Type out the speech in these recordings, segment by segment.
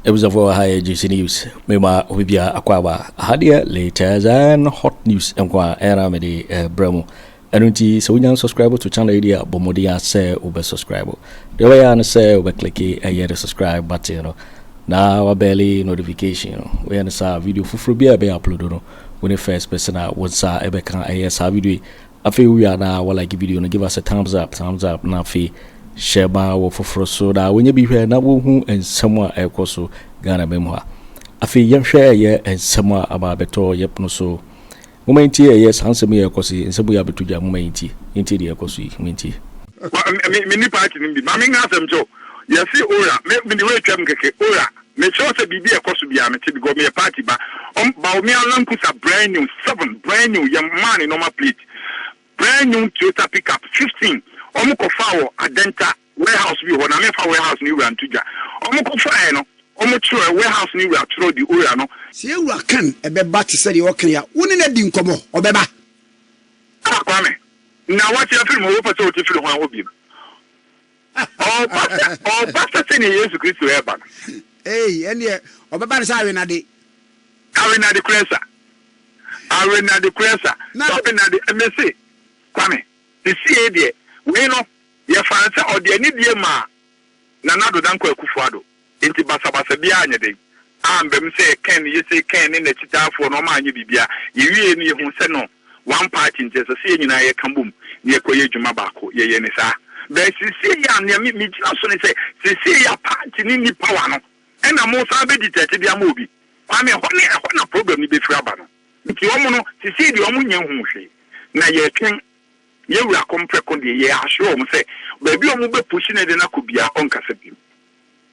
It was of our higher juicy news. Mema Wibia Aquaba Hadia later than hot news and qua Aramedi Bremo. And so we can subscribe to channel idea Bomodia say over subscribe. The way I say over click a subscribe button. Now a barely notification. We understand video for free be uploaded when the first person out was Ebeka AS video. I feel we are now like video and give us a thumbs up now fee. Share by for so that when you be here now and somewhere else so Ghana memoir. I feel young share yeah and somewhere about better yep no so. Momenti yes answer me akosi nsebu ya betuja momenti inti de akosi momenti. Me party ni bi ma me ngasem jo. Yes ora me the way twam keke ora me sure say bibi akoso bia me ti because me party ba Bawumia Campaign brand new 7 brand new young man in normal plate. Brand new Toyota pickup 15 omukofa adenta warehouse bi ho na me fa warehouse ni wura ntuja omukofa no omuchiro warehouse ni wura tro di ora no se ewura kan ebeba te se de o kan ya woni na di nkomo obeba akwame na wati afiri mo wopa so ti firi ho obi pastor se ni Yesu Kristo eba ene obeba ne sa awe na de kresa so be na de emese kwame the see there we know ye fansa o de ni die ma na nado dan Akufo Addo enti basa bia anya de ambem se ken ye se ken ne na chitafo no ma anya bibia ye wie ni ye hu se no one party nje se nyina ye kambum ne koye dwuma baako ye ne sa be sisi ya ne mi jina so ne se sisi ya party ni power no ena mo sa be ditete bia ma obi kwame hona problem ni be fira ba no nti omo no sisi di omo nya hu hwe na ye ken ye wura Dompreh kondi ye assure mo say baby omo be push na de na kobia onkasa bi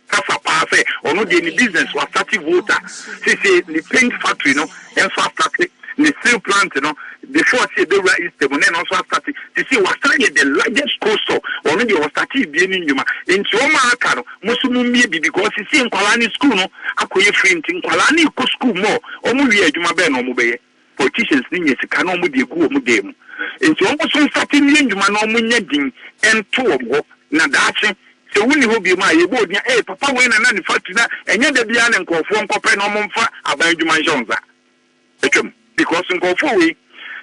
kafa pa say ono de ni business was starting water say the paint factory no and so started the steel plant no before say the right is the one and also started to see was starting the largest coastal ono de was started bi ni nyuma nti o ma aka no musumu mie bi because see nkwala ni school no akoye free nti nkwala ni ko school mo omo wi adwuma be no omo be ye politicians ni nyesika no omo de gu omo de mu nti omo so starting ni ndwuma no omo nya din ento omo na dache se wuni ho bi ma ye bo dia papa we na ni factory na enye de bia ne nkofo nkopɛ na omo mfa aban dwuma njonza etwem because nkofo we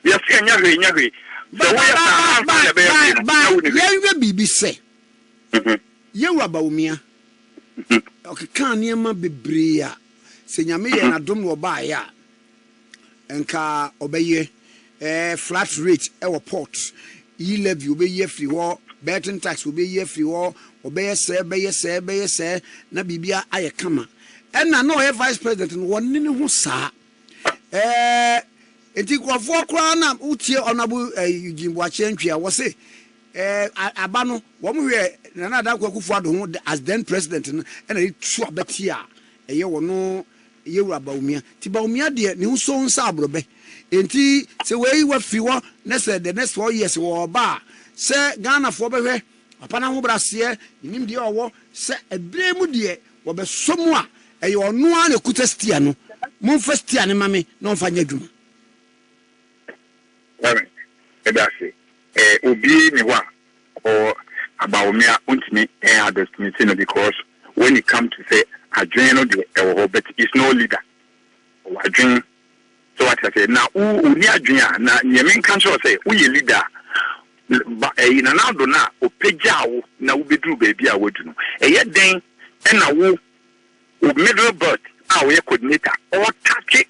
ya se nya hwe so we ya bibi se ye wa Bawumia okeka niema bebre a se nyame ye na dom no ba ya enka obeye flat rate e port yi levy obeye free ho betting tax obeye free ho obeye se na bibia aye kama na no vice president no woni ne ho saa enti kwafo kra na utie onabu Boakye ntwea wo se aba no wo mo hwe na da Akufo Addo ho as then president no na tu abati a eye wo no ye wura Bawumia ti Bawumia de ne ho so nsa abrobe enti se we wa fi wo na se the next 4 years wo ba se Ghana fo be hwe papa na ho brase nim de owo se ebre mu de wo be somu a eye ono a na kuta stia no mo fa stia ne mame no fa nya dwuma Edase obi ni wa or Bawumia untimi destination because when it comes to say adwene no but is no leader adwene so what I say now uni adwene na nyame kan so say we leader ba na na do na opegyawo na wo beduru baby a wodu no den na wo middle birth a wo coordinator or touch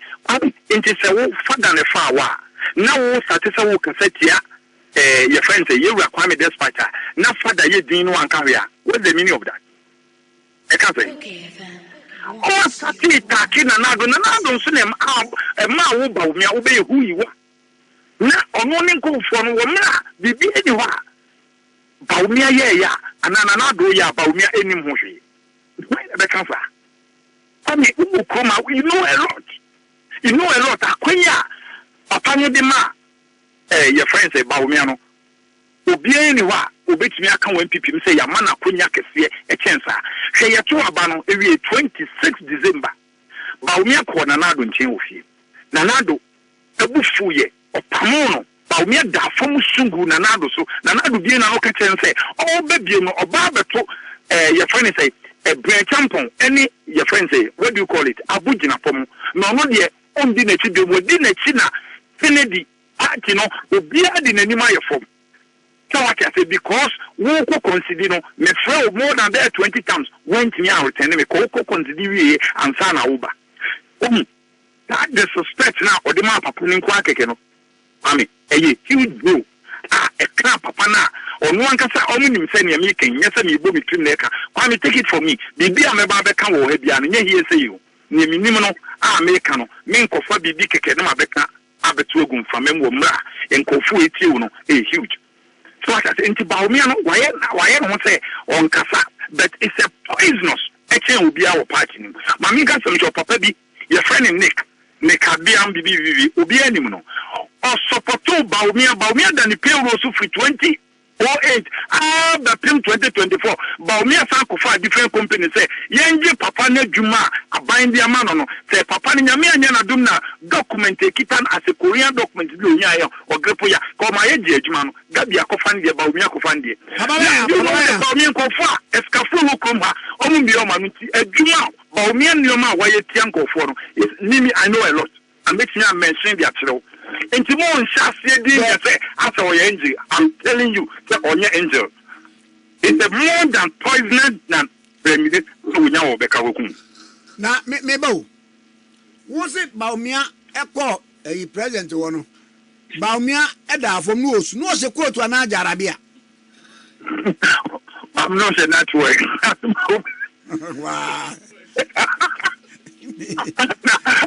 into say wo father ne fa wa na wo satisa wo kasatia your friend say you require dispatcher na father ye din no anka hwe a what's the meaning of that I can't say okay oh sati taki na do so na ma wo Bawumia wo be hu yi wa na ono ne nkofo no wo mra bibi eni ho a Bawumia ye ya anana na do ya Bawumia enim ho hwe be kan fa ami ubu koma you know a lot akwanya papa ne de ma your friend say Bawumia no obi eni ho a obetimi aka wan pipi say ya mana akwanya kese e chensa hwe ye to aba no ewie 26 December Bawumia ko na do nchen wo fie na do ebufu ye opamono Bawumia da fam sungu na do so na do bie na no ka chense o bebie no oba beto your friend say Brent Champon, any your friends say, what do you call it? Abujina Pom. No, not yet. On dinner to do within a China, Kennedy, you know, will be adding any my form. So what I say, because we could consider me throw more than there 20 times, went me out and me coco consider and Sana Uba. That the suspect now, or the map of Punin Quack, I mean, a huge blue. A crap papa on one case omni send me making yes and you between neka. Why me take it for me? The be am about become or heavy and here say you. Nimino Americano, Minko for the big no beka abetugum from Memra and Kofu etiono a huge. So I said into Bawumia why I don't say on Casa, but it's a poisonous. Actually will be our party. Mamika some your papa be your friend in Nick Abiam Bibi Ubi anymore. Or support Bawumia than the payroll for 2008. The film 2024. Bawumia Sankofa different companies say, Yenji Papa ne Juma, a bind the amano, say Papa Nyamia Dumna, document Kitan as a Korean document, or Grepoya, call my Ejman, Gabby Akofandi, Bawumia Kofandi. Bawumia Kofa, Escafu Kuma, Omubioma, a Juma, Bawumia Nioma, why a Tianko for is Nimi, I know a lot. And make me mention the actual. And tomorrow, after angel, I'm telling you, on your angel. It's more than poisonous than premeditated. Now, Mabo, was it Bawumia echo a present one? Bawumia Edda from News, no support to an Arabia. I'm not saying that way. Wow.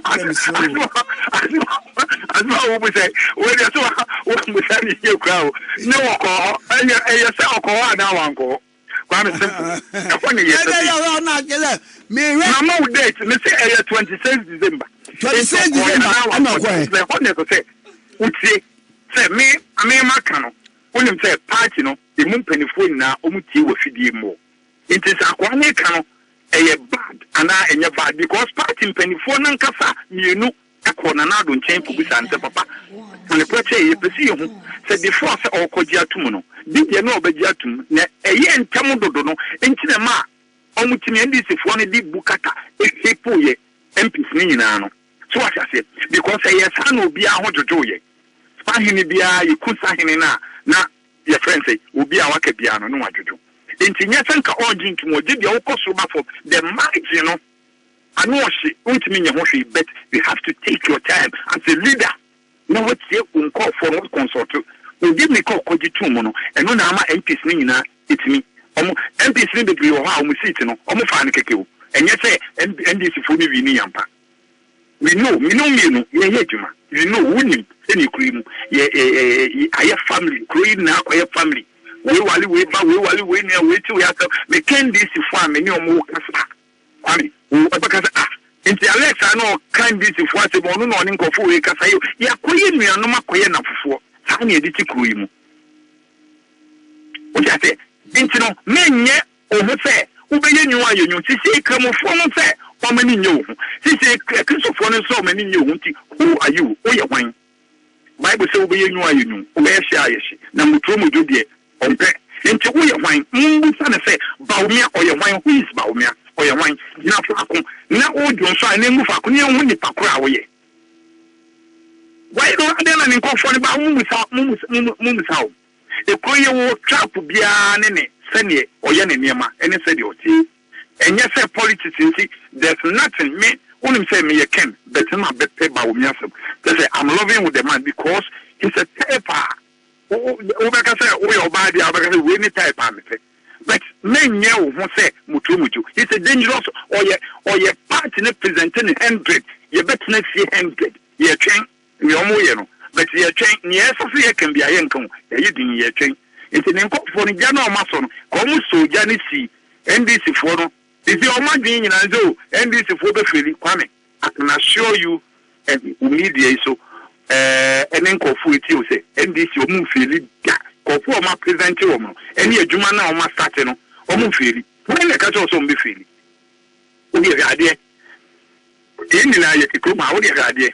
I know what we say. When you saw what we said in your crowd, no call, and you say, call now, uncle. Funny, no date, let's say 26 December. 26 December, I'm not going to say, would say, me, I mean, Markin, when you say, party, no, the moon penny phone now, Omuti will feed you more. It is a one canoe. A bad and I bad because party penny phone and casa, you know, a corner now don't change for Santa Papa. When the purchase you said the force or Kojo Kyeremanteng, did you know Bediatuo, a yen Tamudono, into the ma, Omutimi and this if one did Bukata, a Hepoye, MPs Ninano. So what I said, because a son will be a hundred joy. Spahini Bia, you could say na your friends say, will be our Capiano, no what to do. Inti nyasanka origin to mo did your kosoba for the marriage, you know. I know she won't mean your hoshi, but you have to take your time as a leader. Now what's your call for what consult? We give me call Kojo Kyeremanteng, and no nama MPs nina, it's me. MPs need to be how we sit, no, fan keke. And yet say NDC for me yampa. We know, yeah, you know, winning any cream, I have family, cream now, I have family. We near way to have me can this for many or more. I mean, because in the Alexa, no kind this if what's a bon morning of 4 acres. Ya queen me no maquena for Sammy did you cream. What I say, into no men yet over fair, who be you are you to say come from fair, how many new? She say Christopher so many new. Who are you? Oh, your wine. Bible say be you are you, where shall she? Number 2 do dear. Okay. Into who your wine, say, Bawumia or your wine, who is Bawumia or your wine, now old John Sign and move a cunning when the Pakra away. Why don't I then go for the Moon's house? The Koya will trap to be an Senny or Yanima, and said your tea. And yes, politics, there's nothing me, only say me a can, but not better Bawumia. They say, I'm loving with the man because he's a taper. But men know who say Mutumutu. It's a dangerous or your partner presenting 100. You better not see 100. You're trained, you're more, but you're trained. Yes, Sophia can be a young con. You didn't yet train. It's an income for the Jano Mason, almost so Janisi, and this is for no. If you're my being in Azo, and this is for the feeling, Kwame, I can assure you, and immediately so. And then Kofu you say, and this you move feeling, Kofu ma present you, and your Jumana or my starting, or move feeling. When the catch also be feeling. Who is the idea? In the night, you come out the idea.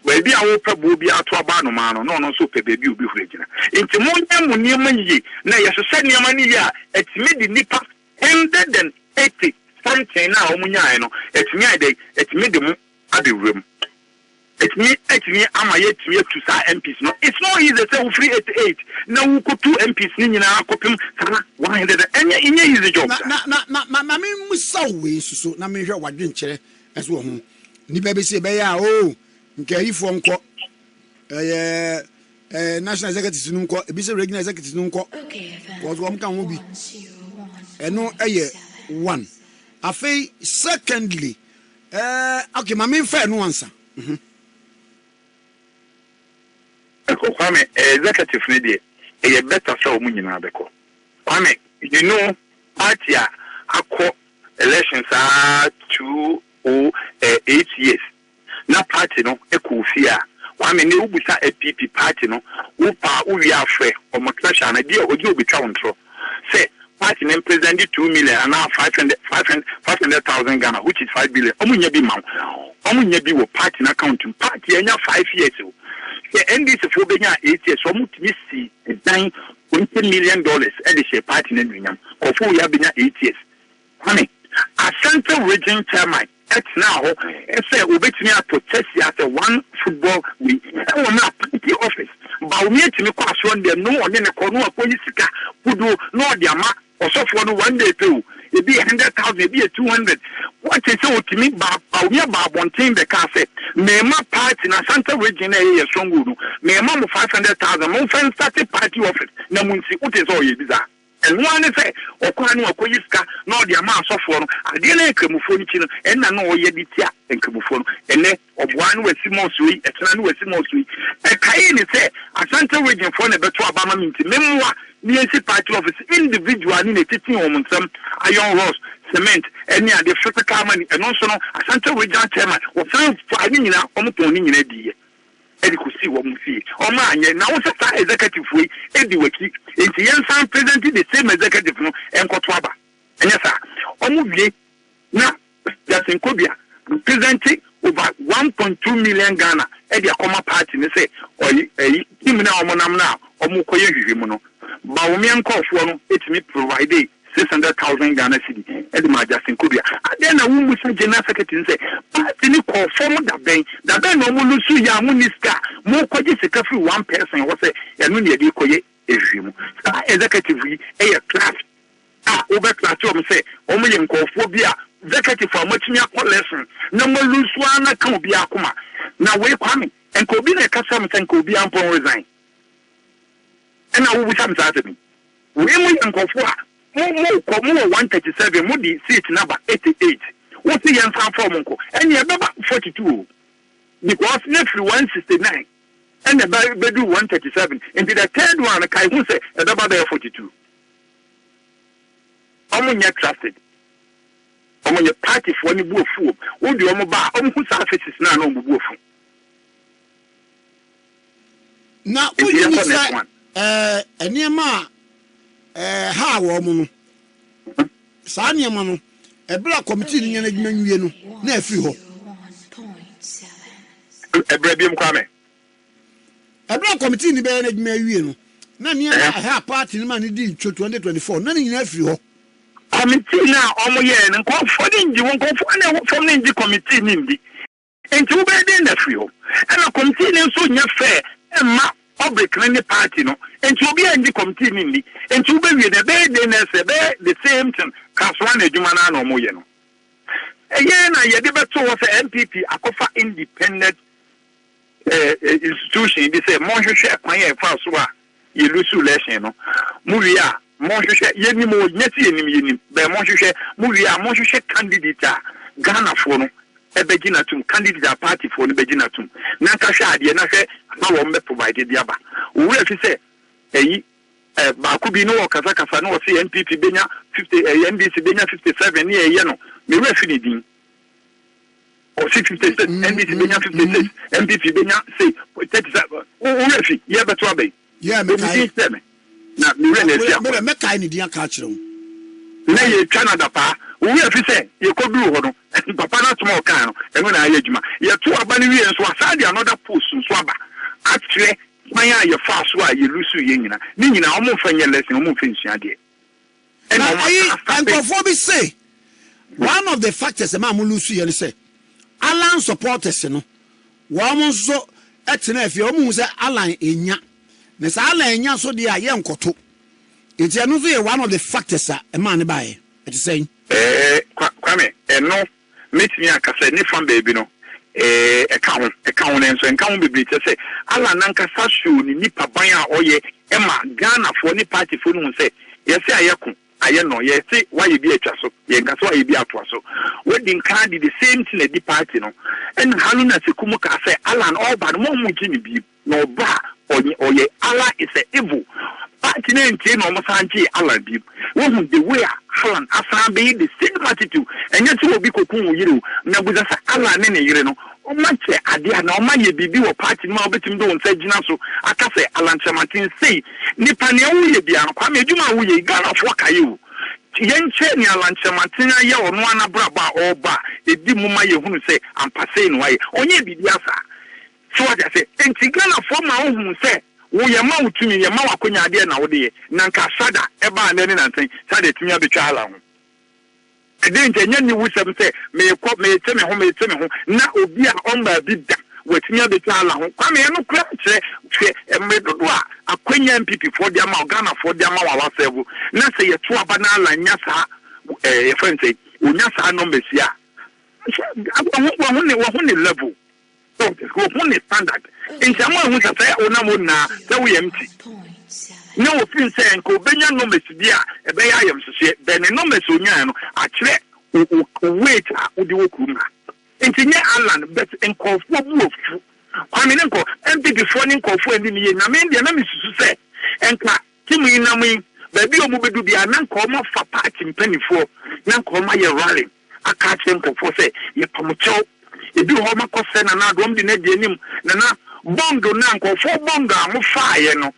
Baby, I will probably be out to a banner man, no, so baby, you'll be regular. Into more money, now you send your money here, it's made the nipper 180 ten na omunya no etimi ade etimi de mu ade wrem etimi ama yetimi to sa MPs no it's not easy say we free 88 na we ko 2 MPs ni nyina akopem sana 100 enye easy job na me musa we suso na me hwe wadwenkyere eso ho ni bebe se be ya o nke ifo nko national executive nko ebi se regional executive nko was go mkan wo bi eno eye one afei secondly okay ma me fa no answer Kwame, executive media, a better so munyina beko. Kwame, you know, party akọ elections are 2 or 8 years. Na party no ekufia. Kwame ne ubusa APP party no, upa uwi afre o maklasha na dia oji obitwa wontro. Say party name presented 2 million and now 500,000 Ghana, which is 5 billion. Omunya bi ma. Omunya bi wo party na account. Party enya 5 years. The NDC for being 8 years, so much see $20 million at the party in William, or 4 years, 8 years. Honey, a central region chairman at now, and say, we bet me to test after one football week. I will not party office. Bawumia to me, cross one day, no one in a corner of police who do no diama or so for 1 day too. It be 100,000, it be 200. What is so to me, Bawumia Babontin the cafe. Mema party na Santa Regina ye songu mema mo 500,000 mo fan start party office na munsi what is all ye bizarre and one say okwa ni okoyiska no de ama asofo no ade na ekramufo ni chi no en na no ye ditia ekramufo no ene obwan wasi mosui etena no wasi mosui e kai ni say Asante Regina for na beto abama minti memwa ni esi party office individual ni netitin o munsam iron rods cement any of the physical money and also no Asante Regional Chairman or some for any almost only in a day. Eddie could see what we see. Oh man, now what's a executive way? Eddie Wiki, it's the young presented the same executive no and Kotwaba. And yes, sir, almost now that's in Kobia presenting over 1.2 million Ghana at the Akoma party. They say, or him now, Monam now, or Mukoye Himono. Bawumia Campaign, it's me provided 600,000 Ghana cedi. Edma Justin Kubia. Then a woman say general secretary say, party ni conform that ben no mu lusu ya minister mo kwaji sika free one person wo say enu ne dey koye ehwemu. Executive yi e class. Over class o say o mo ye nkofo bi a executive for matumi collection na mo lusu ana kan obi akoma. Na we kwame enko bi na kasa me enko bi ampon resign. And I will be some Saturday. We mo nkofo a mo 137 mo di seat number 88 what the young form unko and you beba 42 because next 169 and the bedu 137 and the third one kai who say beba 42 omunya trusted omunya party for ni buofu wo di omo ba omo hu surfaces na no buofu na uyi say eniema ha wo mu no saa niema no ebra committee ni nyana dwuma nwie no na afi ho ebra biem kwame ebra committee ni be na dwuma nwie no na niema ha party ni ma ni di 2024 na ni nyina afi ho committee na omo ye no nko di nji won ko fo na from ni nji committee ni ndi enti wo be dey na afi ho na committee ni so nya fair emma public any party no and to be in the committee ni and to be with the the same thing kaswan adwuma na no mo ye no again na ye de beto was MPP akofa independent institution they say mo hwehwe kwan ye fa so a ye lusu election no mu wi a mo hwehwe ye ni mo nyati ye ni be mo hwehwe mu wi a mo hwehwe candidate a Ghana for no ebegina tum candidate party for no begina tum na ka hwe ade na hwe na wo me provide dia ba wo fi say eyi ba ku bi no kasa no say MPP benya 50 NDC benya 57 ni eye no me we fi ni din o 56 NDC benya 56 MPP benya say 37 wo fi ye beto abey yeah me kai na me we na sia me kai ni din ka kire na ye Canada pa we fi say ye ko du ho no papa na tomo kan no eno na aye adwuma ye to aba ni wi enso asade another post so aba atwe manya ye fa so a ye lusu ye nyina ni nyina o mo fa nye lesson o mo fa nsua de and I ankofo bi say one of the factors ma mulusu ye say Alan supporters no wo so etena afie o mu say Alan enya na say Alan enya so de aye nkoto enti eno so ye one of the factors a man ne bae it say kwame eno metimi akasa ni from baby no account enso enka bebre te say Alan nankasa show ni nipa ban a oye ema Ghana for ni party for no say yes ayeko ayeno yes why you be a so ye nka so why you be ato so wedding card the same thing the party no and haluna se kumu ka say Alan all bad mo mu gini bi no ba oye Allah is a evil party na ntie no mo santi Alan bi wo the way Alan asan be the same attitude and yet will be kokun yiro na buza sa Alan ne yire no o manche ade na o maye bibi wo party ma obetim do nsa gina so aka say Alan Kyeremanteng say nipa ne wo ye bia kwa me adwuma wo ye Ghana fo kaye wo yenche ni Alan Kyeremanteng aye ono anabraba oba edi mu ma ye hunu say ampase no waye onye bibi asa so what I say enti Ghana fo ma wo hunu say wo ye ma utumi ye ma wakonya ade na wo de ye na nka sada eba na ne nanten sada etumi abetwa ala ho edente nya ni wusem say me teme ho na obi a omba bi da watumi abetwa ala ho kwa me no kura kire emredodo a akonya MPP for dia ma Ghana for dia ma wa wasevu na say ye to aba na ala nya sa ye friend say onya sa no mesia wo ne level so wo ne standard in jama hu say ona mo na say we empty no ofin say nko benya no mesia e be ya yam sese be ne no mesonya no a kire wait udi wo kuma entinye Alan bet enkofo bu ofu kwame nko MPP for ni nkofo andi ni ye na me ndia na misusu say enka timu ina mu baby omu bedu bia na nko ma fa party mpanifo na nko ma ye rally aka che nkofo say ye pamucho ebi ho ma kose na adom di na di anim na bondo na nkofo bondo a mo fa ye no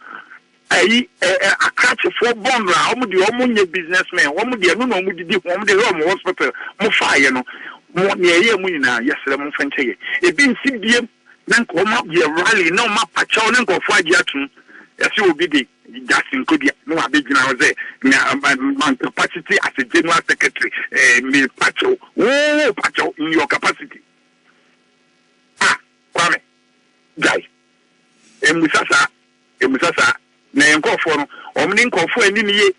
ayi akache for bondo a omu di omu nye businessmen omu di anu na omu di omu di home hospital mo fa ye no mo ye mu nyina yesere mo fanche ye ebi nsibiem na nko ma ye rally na ma pacho na nkofo agiatum yesi obi di Justin Kodia no abegina oze my capacity as a general secretary me pacho pacho in your capacity kwame guy emusasa na enkofo no omni nkofo ani niye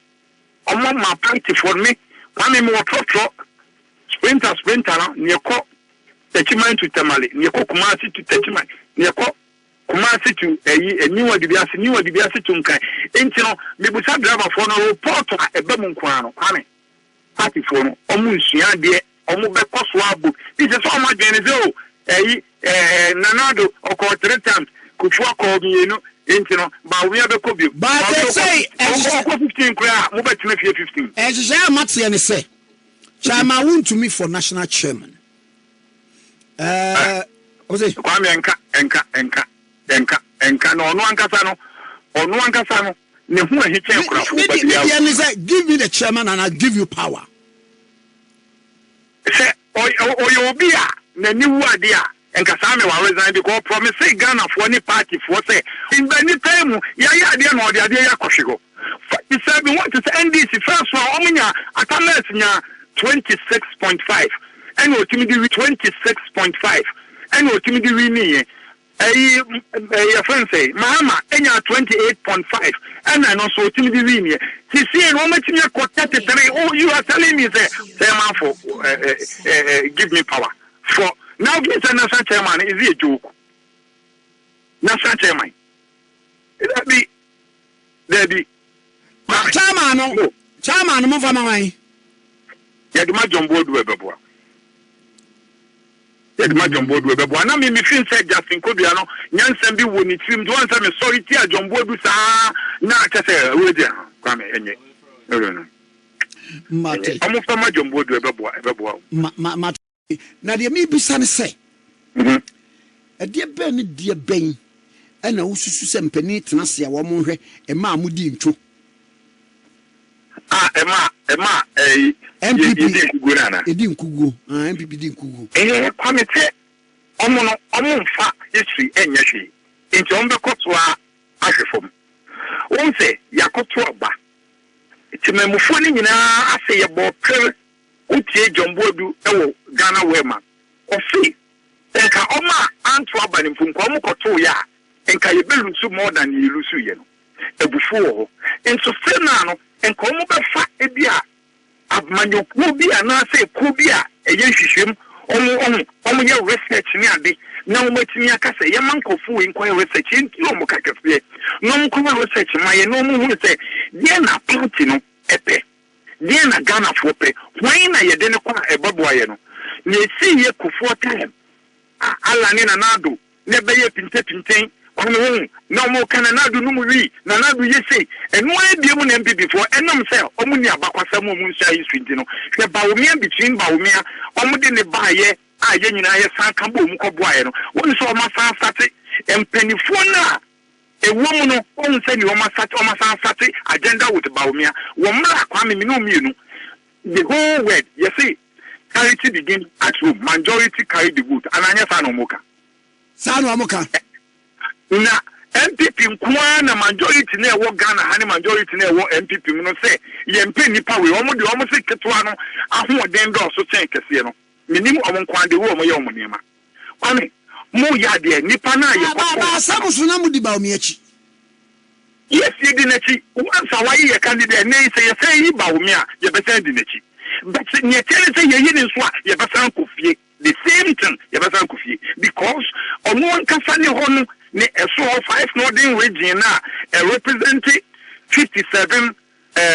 omo ma party for me kwame me wototro sprinter no nieko techiman to tamale nieko kumasi to techiman nieko kumasi to niwa dibiase to nkan enti no me busa driver for no report a ebe mu nkwa no kwame party for no omo nsua de omo be koso abo this is so much geneze nanado oko 3 times kufu akọ bienu enti no Bawumia be kobi but they say 15 kra mo betime 15 Ejija Matse ne say chairman want to me for national chairman ose kwame enka no ono ankasa no ne hu ahiche kra fu say give me the chairman and I give you power say oyo a na ni wu ade a enka Sammy wa resign because promise Ghana for any party for say in any time ya ade na ode ade ya kohwego he said we want to say NDC first one omunya Attáckers nya 26.5 and otimi di 26.5 and otimi di wi ni your friend say Mahama enya 28.5 and I know so otimi di wi ni see no matimi akọ 33 oh you are telling me say man for give me power for now give me national chairman is it a joke national chairman that be chairman mo fa mawai ya di ma jombo du ebeboa na me feel say Justin Kobia no nyansam bi woni trim do answer me sorry ti a jombo du sa na kase we dia kwame enye no mate amu fa ma jombo du ebeboa ma na de mi bisa ne say de ben ne de ben ana ususu se mpani tenase a wo mo hwe e ma amudi nto ema MPP edi nkugo MPP di nkugo kwamete omo mfa history enye hwe enti ombe koto a ahwefom wonse yakoto oba timemufo ni nyina ase ye bo pre utie jombodu ewo Ghana wema ofi enka oma anto abani mfunko omukoto ya enka yebelusu more than yelusu ye no ebufu ho enso fe na no enka omu befa ebia abmanyoku bi anase ku bi a eye hwehwem omu ye research ni ade na omu atimi akasa ye mankofu enko research enti omu kakase no omu ko research ma ye no omu hu se ye na party no epe ye na Ghana fo pe wan na ye de ne kwa eboboa ye no ye si ye kufu time ala ni na nado ne beye pinte ono no mo kana nado no mu wi na nado ye sei eno abie mu na MPP fo enom se omu ni abakwasa mu nsia history no hwe Bawumia between Bawumia omu de ne baaye a ye nyina ye san ka bo mu koboa ye no woni so o ma san sate empanifo na ewo mu no on se ni o ma san sate agenda with Bawumia wo mra kwa me no mienu the whole word you see charity begin at home majority carry the vote and anya sa no moka na MPP nkwa na majority na ewo Ghana ha ni majority na ewo MPP no say ye mpe nipa we omo de omo se ketwa no ahoden do so chen kese no minim omo nkwa de wo omo ye omo nema kwani mo ya de nipa na ye ba sabusu na mu di Bawumia achi yes ye di na chi once awai ye candidate na say ye Bawumia ye be send di na chi but ye tell say ye yin so a ye be san kofie the same thing ye be san kofie because ono nkasa ne ho no ne eso 5 northern region na represent 57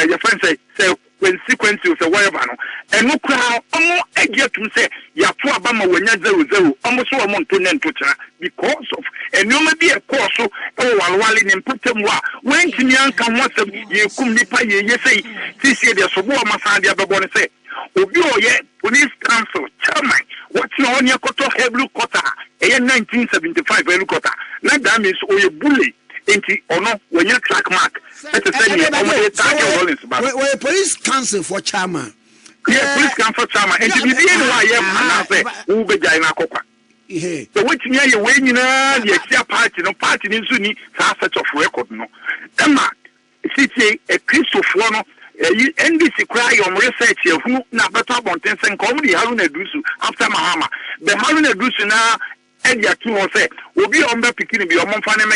your friend say consequences or whatever no eno kra omo agiatum say ya to abama wanya 00 omo so omo nto ne ntochira because of enoma bi e course so walwale ne mpatam wa wentimi anka ho asem ye kum nipa ye say tisi de so bo amasa de abebo ne say obi oye police council chairman what no on yakoto heblu kota 1975 heblu kota na that means oye bully enti ono wenya track mark let us say omo target rollins ba we police council for chairman yeah police council chairman enti bibi ene wa ye na say wo bejai na akokwa so wetin ye we nyina de atia party ni nso ni sa set of record no kama city a Christopher no NDC cry on research who na better bonten sen come the Haruna Dusu after Mahama the Haruna Dusu na Edia say obi on be pikin bi omon fa ne me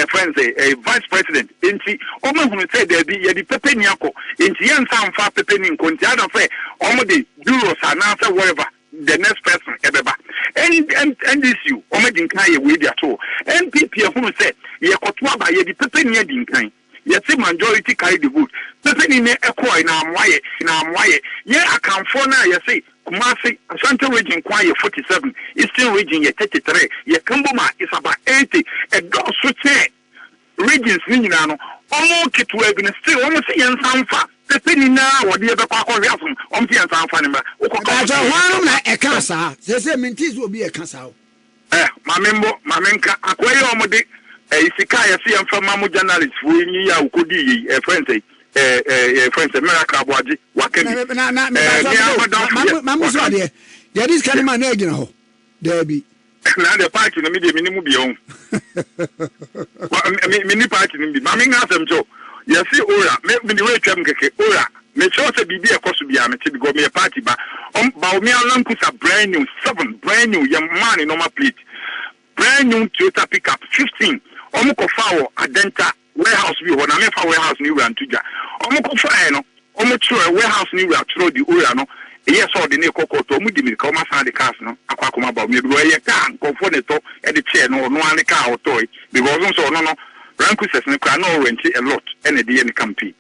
friends a vice president enti omo hunu say there be ye di pepe ni akọ enti ye nsa mfa pepe ni nkonti ada say omo de euros na say whatever the next person ebeba and this you omo din kan ye we dia to NPP hunu say ye koto aba ye di pepe ni din kan yet majority carry the vote. Pepe ni ne ekoi na amwaye. Ye akamfo na ye say Kumasi Asante region kwa ye 47, Eastern region ye 33, ye Kamboma is about 80. A dog switch regions ni nyina no. Omo kitu e bi still omo say yen sanfa. Pepe ni na wodi e be kwa kwa wiasum. Omo say yen sanfa ni ma. Aja hwanum na eka sa. Se mintis obi eka sa. Mamenka akoye omo de isika ya si amfa mamu journalist fu yin ya ukodi friends friends America boaji wakemi mamu so de there is kind man agina ho there be na the party no me de minimu bi on mini party no bi mami nga semjo ya si ora me de we twam keke ora me sure say bibi e koso bia me ti go me party ba Bawumia lankusa brand new 7 brand new young man in normal plate brand new Toyota pickup 15 omo ko fawo adenta warehouse bi ho na me fa warehouse ni wura ntuja omo ko fa no omo tro warehouse ni wura tro di ora no yes all the ne kokoto omo di mi ka omo san de cars no akwakoma ba me bi ye ka konfo ne to e de chair no no an ka auto because so no rankuses ne kra no rent a lot and the any campaign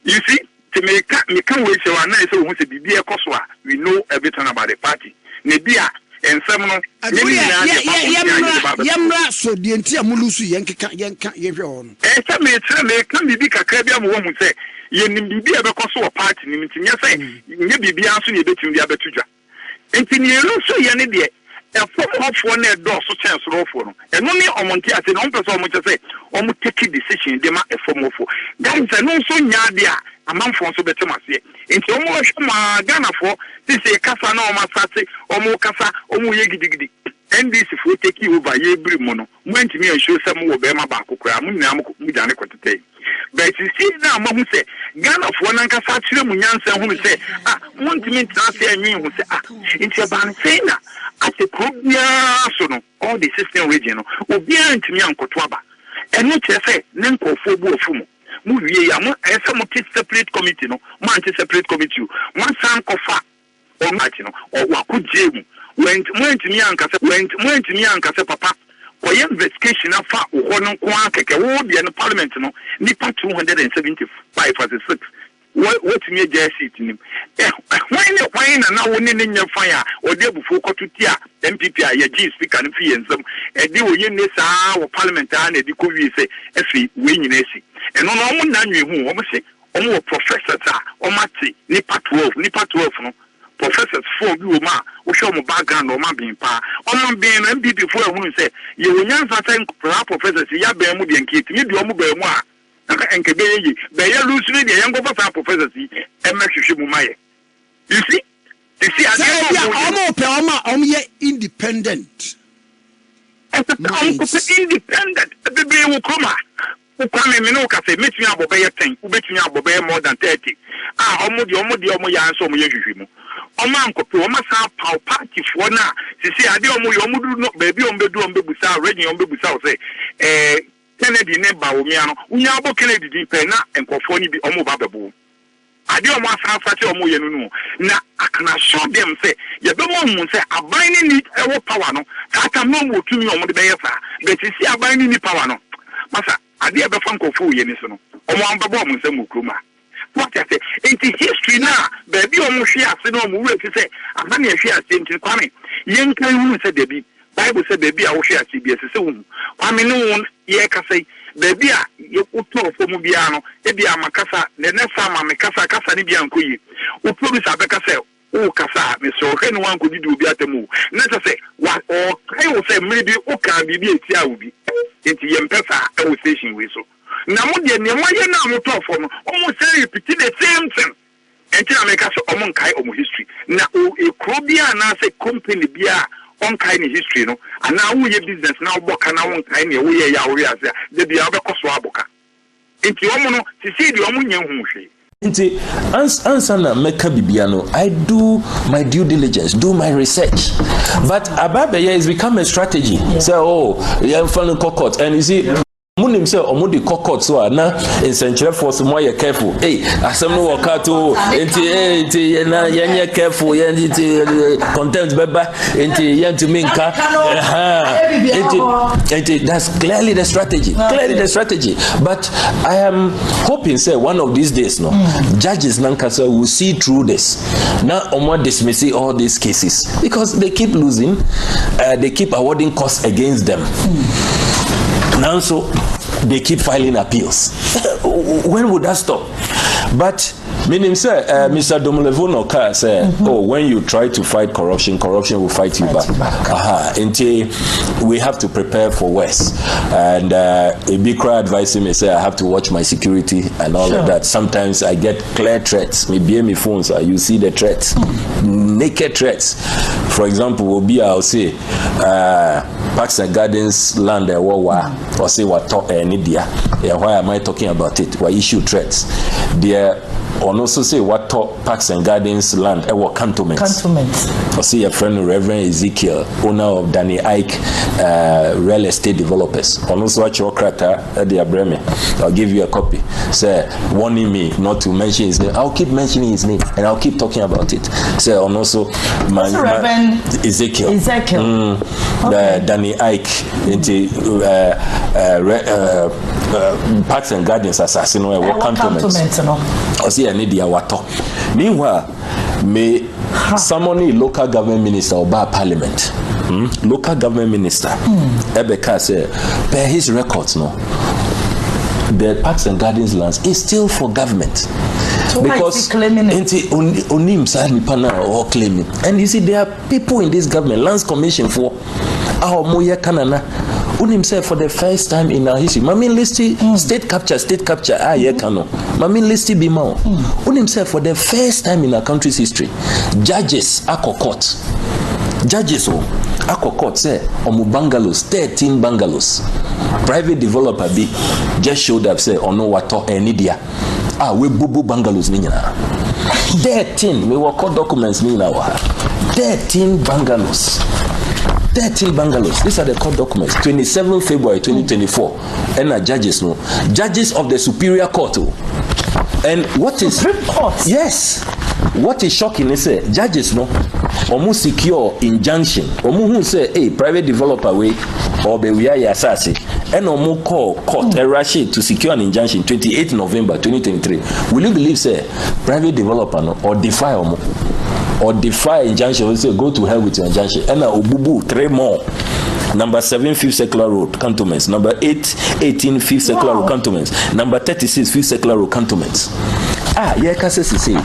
you see to me can we say na so who say bibi e koso a we know everything about the party ne bia ensem no yemra so de enti amulusu yenka yehwe ho no me kan bibi kakra bia mo hu se yenim bibi e be koso party ni ntinya se nye bibi anso ne betim bia betudwa enti ne yelo so ye ne de efo na do so chance rofo no eno ne omonti ate no mpese omo che se omo take decision de ma efo mofo guys no so nya de a amanfo so betem ase enti omo hwe ma Ghana fo se kasa na omo sase omo kasa omo ye gidigidi NDC fo take over ye bri mo no mwantimi ansho sam wo be ma ba kokora mu nyina mu jane kwetete but you see now mo say Ghana for na nkasa kire mu nyansa hu say montimi ntra say anwi hu say inti ban say na ate probia so no all the system region no obi antimi ankoto aba eno che say ne nkofo bu ofumu mu wie ya mo ese mo separate committee no mo anti separate committee mo san kofa o match no o wakuje mu when antimi ankasa papa for investigation afa uhono kwa keke wo de no parliament no nipa 275 as 6 what me JC tinim why na woni ne nya fire o de bufu kotutia MPP a ye G speaker no fi ensam e de wo yenne saa wo parliament a na de ko wi se afi we nyina esi eno no mo na nwe hu wo se o mo professors a o mate nipa 12 no professors for bi o ma wo show mo background o ma bin pa o ma bin na MPP for ehunu se ye wonyansa sen professors ya ba mu de nkiti ni de o mo ba mu a enke be yi be ya lusu ni de yan go fa professors yi e ma hwehwe mu maye you see I'm independent. Independent. Be will come. Ukame me no ka say metumi abobe 10, ubetumi abobe more than 30. Omo ya anso omo yehwehwe mu. Omo ankope omo sa power party fo na sisi ade omo yo omo du no baby omo bedu omo bebusa region omo bebusa say Kennedy ne Bawumia no unya abo Kennedy di pe na enkofo ni bi omo ba bebo. Ade omo asanfate omo ye nunu na akana show them say ye be mo say aban ni ewo power no aka no mo tumi omo de be yefa but sisi aban ni power no masa ade e be fa nkofo ye ni so no omo ambabo omo say mo kroma what I say into history na baby omo hwe ase no omo we fi say aban ye hwe ase nti kwame yen kan hu say debi Bible say baby a wo hwe ase bi ase se hu kwame no ye ka say baby a ye kuto fo mu bia no e bia makasa ne nesa ma mekasa kasa ni bia nkoyi o producer be kasa o kasa me so he no wan ko didi obi atemu na say wa o kai o say maybe o ka bi eti a obi enti ye mpesa e wo station we so na mo de ne mo ye na mo to fo no o mo say repeat the same thing enti na meka so o mo kai o mo history na o e kro bia na say company bia on kind of history no and now we business now boka na won kind we ya we as the bia be koso aboka enti omo no sisi di omo nyen hu hwe enti answer na meka bibia no I do my due diligence, do my research, but ababeya is become a strategy. Say yeah fan court and you see Munim say omo de court so na ensenkyere force mo ye careful asem no work to enti na ye careful enti contempt beba enti ye to me nka enti that's clearly the strategy but I am hoping say one of these days no judges nankasa will see through this now omo dismissing all these cases because they keep losing, they keep awarding costs against them. Now so they keep filing appeals. When would that stop? But meaning say Mr. Domlevono say when you try to fight corruption will fight you back. Until we have to prepare for worse. And Ibikra advising me say I have to watch my security and all of that. Sometimes I get clear threats. Maybe my phones you see the threats. Naked threats. For example, I'll say Parks and Gardens land or say what talk Nidia. Why am I talking about it? Why issue threats? There or also say what talk Parks and Gardens land or cantonments. Or say a friend Reverend Ezekiel, owner of Danny Ike real estate developers. Or also watch your crater at the Abreme. I'll give you a copy. Say warning me not to mention his name. I'll keep mentioning his name and I'll keep talking about it. Say and also my Ezekiel. Danny Ike into Parks and Gardens assassin or cantonments. Or see a need water. Meanwhile, may someone local government minister or bar parliament. Local government minister. Ebeka say per his records no. The Parks and Gardens lands is still for government. So because onim panel or claiming. And you see there are people in this government, lands commission for our moya kanana. Himself for the first time in our history. Mamin listi state capture kano. Mamin listi bimao. Himself for the first time in our country's history. Judges ako court. Judges Akko court say omu bungalows 13 bungalows. Private developer be just showed up say ono wato any dia. We bubu bungalows ni nyina. 13 we were court documents ni na wa. 13 bungalows. 13 bungalows. These are the court documents. 27 February 2024. And judges no. Judges of the Superior Court. And what is Supreme Court? Yes. What is shocking is judges no omu secure injunction. Omu who say private developer way or be we are asase. And omu call court a rush to secure an injunction 28 November 2023. Will you believe say private developer no or defy omu? Or defy injunction, we say go to hell with your injunction. And Obubu, 3 more. Number 7, 5th Secular Road, Cantonments. Number 8, 18, 5th Secular Road, Cantonments. Number 36, 5th Secular Road, Cantonments. Yeah, Kassi say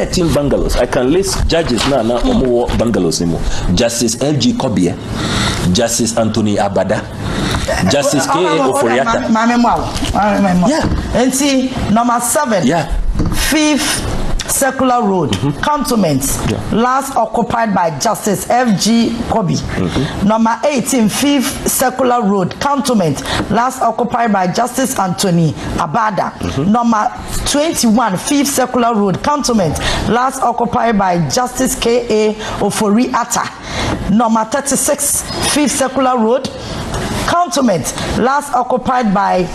13 bungalows. I can list judges now, more bungalows anymore. Justice L.G. Kobie, Justice Anthony Abada, Justice K.A. Oforiata. Yeah. And see, number 7. Yeah. 5th Secular Road, Cantonments, last occupied by Justice F.G. Kobi. Number 18, 5th Secular Road, Cantonment, last occupied by Justice Anthony Abada. Number 21, 5th Secular Road, Cantonment, last occupied by Justice K.A. Ofori Atta. Number 36, 5th Secular Road, Cantonment, last occupied by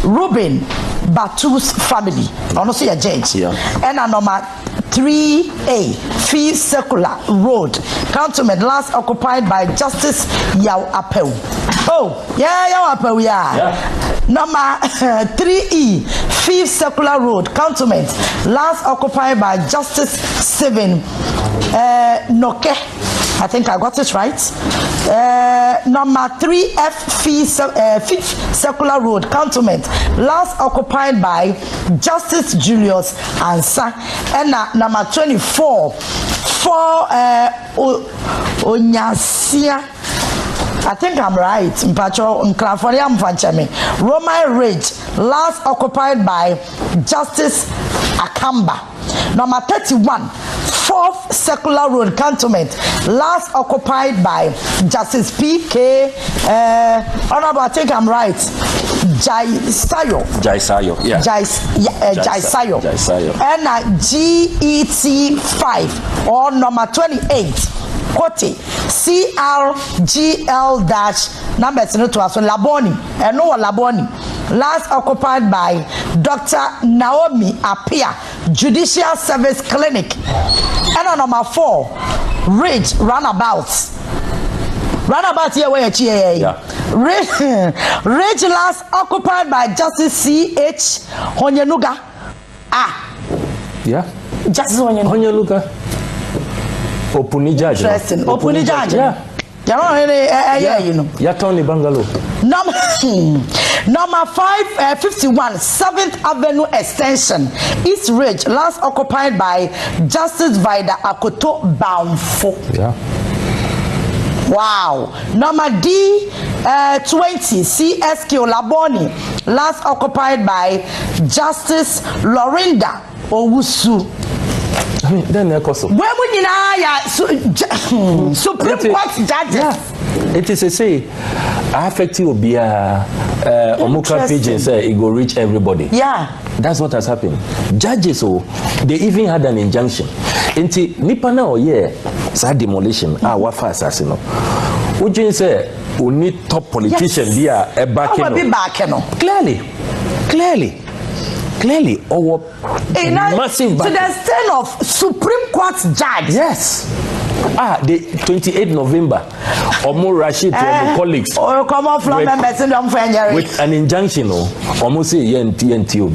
Ruben Batu's family. Honestly, a judge. Yeah. And a number 3A, 5th Secular Road, Cantonment, last occupied by Justice Yaw Apel. Yaw Apel, yeah. Number 3E, 5th Secular Road, Cantonment, last occupied by Justice Seven Noke. I think I got it right. Number 3F, 5th Secular Road, Cantonment, last occupied by Justice Julius Ansa. And number 24, 4 Onyasia. I think I'm right. Roman Ridge, last occupied by Justice Akamba. Number 31, 4th Secular Road, Cantonment, last occupied by Justice P.K. Honorable, I think I'm right. Jaisayo. Yeah. Jaisayo. And GET 5 or number 28. Kote CRGL dash numbers no to us Laboni and no Laboni, last occupied by Dr. Naomi Apia Judicial Service Clinic. And on number 4, Ridge Runabout here where Ridge last occupied by Justice C.H. Honyenuga. Justice Honyenuga. Opuni judge. Interesting. Opuni judge. Yeah. You know. Yatoni bungalow. Number 551, 7th Avenue Extension, East Ridge, last occupied by Justice Vida Akoto Bawumfo. Yeah. Wow. Number D 20, CSQ Laboni, last occupied by Justice Lorinda Owusu. Then when we Supreme Court judges. Yeah. It is a say affect you be Omuka pigeon say it go reach everybody. Yeah. That's what has happened. Judges they even had an injunction. Inti nipa na sa demolition wafa assassino. Ujin say we need top politician be a back no. Clearly, massive to the extent of Supreme Court judge. Yes. The 28th November, Omo Rashid and colleagues come off from members with an injunction. Omo say TNT.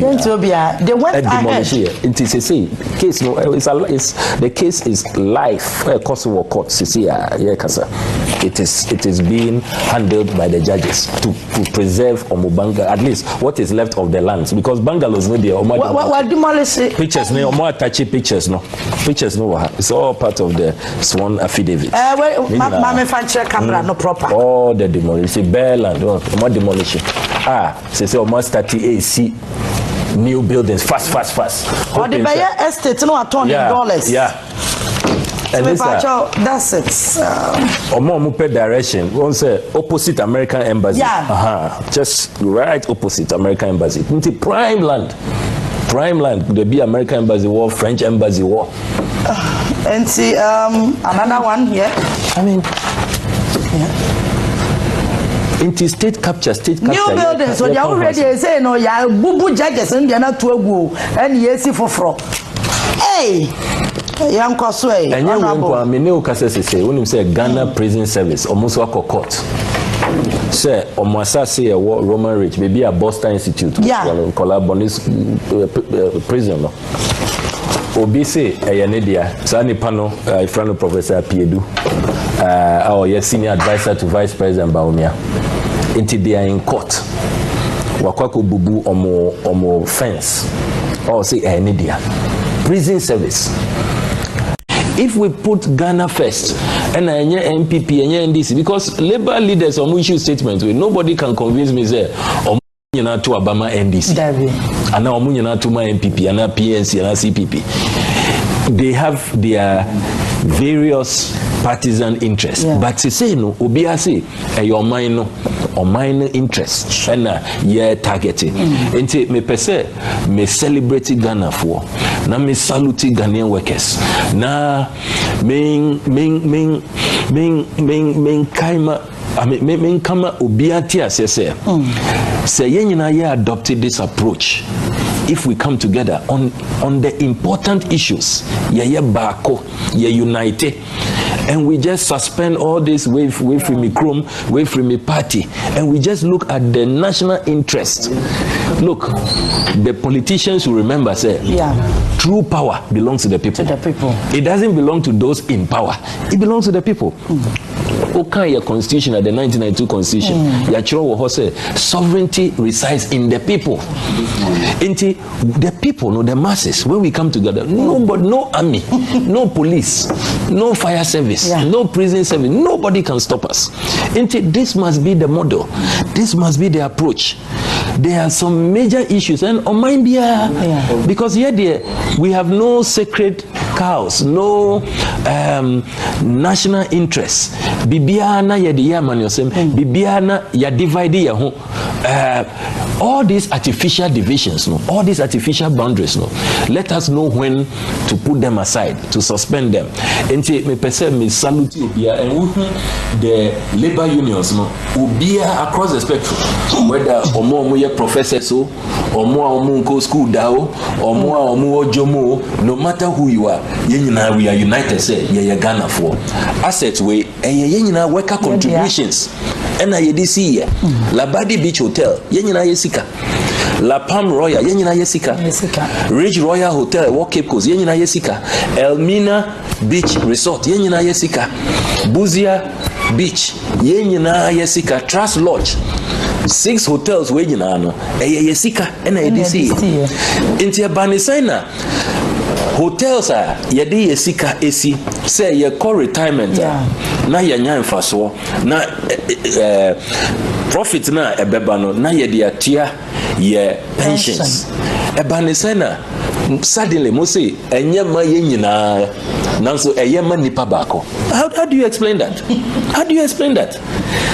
They went ahead. It is a say case. No, the case is life. Kosovo court. It is being handled by the judges to preserve Omubanga, at least what is left of the lands, because bungalows no be what demolish pictures no more attached pictures no it's all part of the sworn affidavit. Camera no proper. All the demolition bell and more demolition. Say almost 30 AC new buildings fast. Or the Bayer estate no $1 million. Yeah. And that's it. Omo pe direction. One say opposite American embassy. Yeah. Just right opposite American embassy. Into prime land. Prime land. There be American embassy war, French embassy war. And see another one here. I mean, into state capture. New buildings. So they already say no. Yeah, bubu judges and they are not to go and yes for fraud. Hey. Young Cosway. And you me no kase say when you say Ghana prison service almost work court. Say Omasa say a Roman Rich maybe a Boston Institute. Yeah. Collaborationist prison. Obi say Eyanedia Sani Pano friend Professor Piedu. Our senior advisor to Vice President Bawumia. Until they are in court. Wakwako bubu omo fence. Or say Eyanedia. Prison service. If we put Ghana first and MPP and NDC, because labor leaders on issue statements, nobody can convince me say to Obama NDC and now to my MPP and PNC and CPP. They have their various partisan interests, but to say no, obiase your minor or minor interests and yeah targeting. And me per se me celebrate Ghana for na me salute Ghanaian workers na men kaima I mean kama obiati asese say yenyina ye adopted this approach. If we come together on the important issues, ye bako, ye united, and we just suspend all this way from me chrome, way from me party, and we just look at the national interest. Look, the politicians will remember say, true power belongs to the people. It doesn't belong to those in power. It belongs to the people. Okay, your constitution at the 1992 constitution, your say sovereignty resides in the people. Into the people, no, the masses. When we come together, nobody, no army, no police, no fire service, no prison service, nobody can stop us. Into this must be the model. This must be the approach. There are some major issues, and on mind because here we have no sacred cows, no national interests. Bibiana ya di yaman yosem, bibiana ya divide ya ho. All these artificial divisions, no, all these artificial boundaries, no. Let us know when to put them aside, to suspend them. And me perceive me salute ubia and the labor unions, no, ubia across the spectrum, whether omo ye professors so, omo go school dao, omo jomo, no matter who you are, we are united. Say ye Ghana for assets way and worker contributions. And I did see Labadi Beach Hotel, Yenina Yesika, La Palm Royal, Yenina Yesika, Ridge Royal Hotel, Walk Cape Coast, Yenina Yesika, Elmina Beach Resort, Yenina Yesika, Buzia Beach, Yenina Yesika, Trust Lodge. 6 hotels Yenina no, Yesika, and I did see Intia Banisena. Hotels are yedi yesika esi say ye call retirement na ye nyan faso na profit na ebeba no na ye de atia ye pensions ebanisena suddenly mo say enye ma ye nyina nanso eye ma nipa bako. How do you explain that? How do you explain that?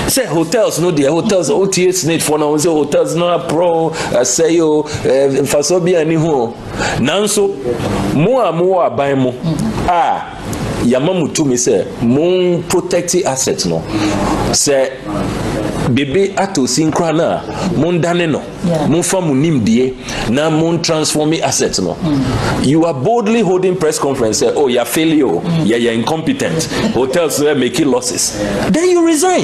Say hotels no the hotels OTS need for now say hotels no pro say yo faso bia ni ho nanso mo aban mo yamamu to me say mo protecting assets no say bebe ato sinkra na mo ndane no mo fa mo nimdie na mo transforming assets no you are boldly holding press conference say oh you are failure you are incompetent hotels are making losses, then you resign.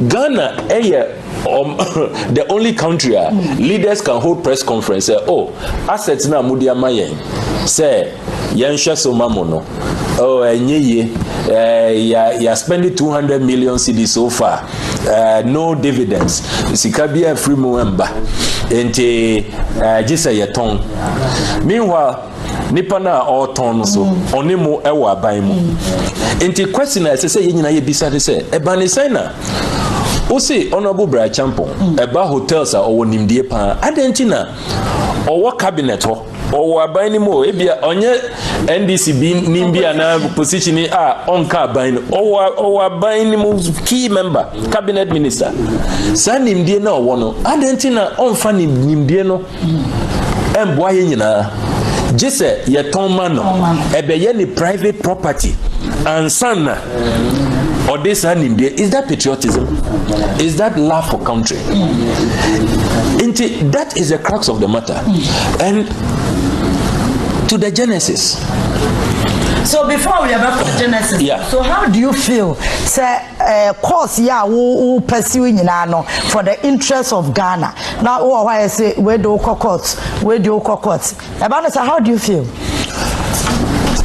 Ghana the only country leaders can hold press conference say oh assets na mudia mayen say yansha so mamono oh enye you spending 200 million cedis so far, no dividends sikabia free moemba ente just say ton. Meanwhile nipa na all ton so onimo ewa aban mu ente question na say nyina ye bisa de say ebanisena o say honorable Boakye Agyapong eba hotels a owo nimdie pa adentina owo cabinet ho or aban mo ebia onye NDC bi nimbi ana position onka aban or aban mo key member cabinet minister sanimdie na owo adentina onfa nimdie no emboa ye nyina jese ye tonma no ebeye ni private property and sana or this nimdie. Is that patriotism? Is that love for country? That is the crux of the matter. And to the genesis. So before we about the genesis, so how do you feel? Say, course, who pursuing for the interest of Ghana. Now, why I say where do cocots? About how do you feel?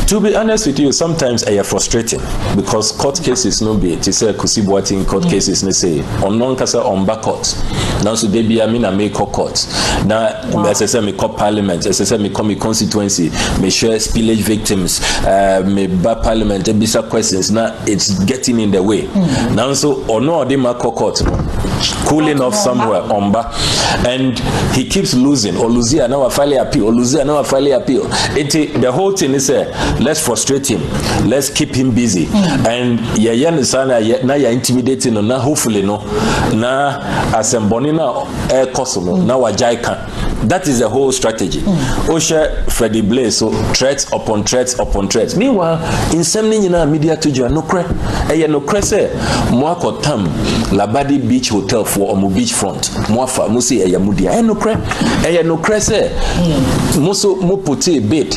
To be honest with you, sometimes I am frustrating because court cases no be. It is a kusibuating court cases ne say on non kasa on back court. Now so they be na make court. Now as I say me court parliament, as I say me come constituency, me share spillage victims, me ba parliament, bisa questions. Now it's getting in the way. Now so or no they ma court cooling off somewhere on back, and he keeps losing. Or losing now a file appeal. Or losing now a file appeal. The whole thing is let's frustrate him, let's keep him busy, and na intimidating no, na hopefully no, na asemboni na koso no, na wajaika. That is the whole strategy. Osha Freddie Blaze, so threats upon threats upon threats. Meanwhile, in some media to you no cre, no cre say mwako tam Labadi Beach Hotel for Omu Beach front. Mwafa musi mudia. No cre say muso muputi bid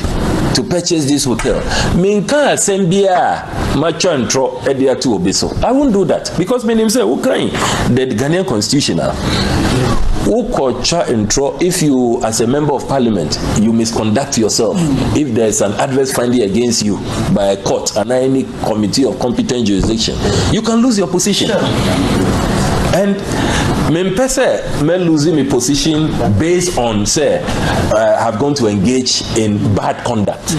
to purchase this hotel. Minka sembia machantro Bediatuo obeso. I won't do that because my name say Ukraine. The Ghanaian constitution. If you, as a member of parliament, you misconduct yourself, if there is an adverse finding against you by a court and any committee of competent jurisdiction, you can lose your position. Sure. And me losing my position based on say have gone to engage in bad conduct.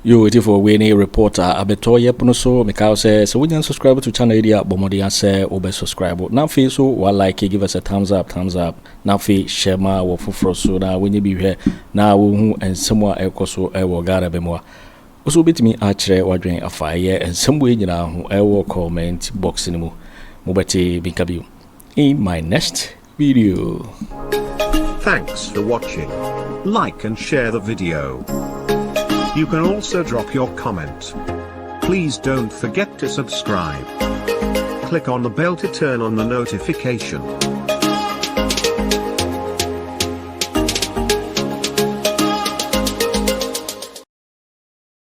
You waiting for Winnie reporter Abeto Yepunoso Mikao says so we can subscribe to channel area Bomodia say obe subscribe. Now feel so while like give us a thumbs up. Now feel share my wo fufro so na when you be here now who and somewhere ekoso ewo gara bemwa. Also bit me atchere wadwen afaye and some way nyina ho ewo comment box ni mu. Mobati bikabiu. In my next video. Thanks for watching. Like and share the video. You can also drop your comment. Please don't forget to subscribe. Click on the bell to turn on the notification.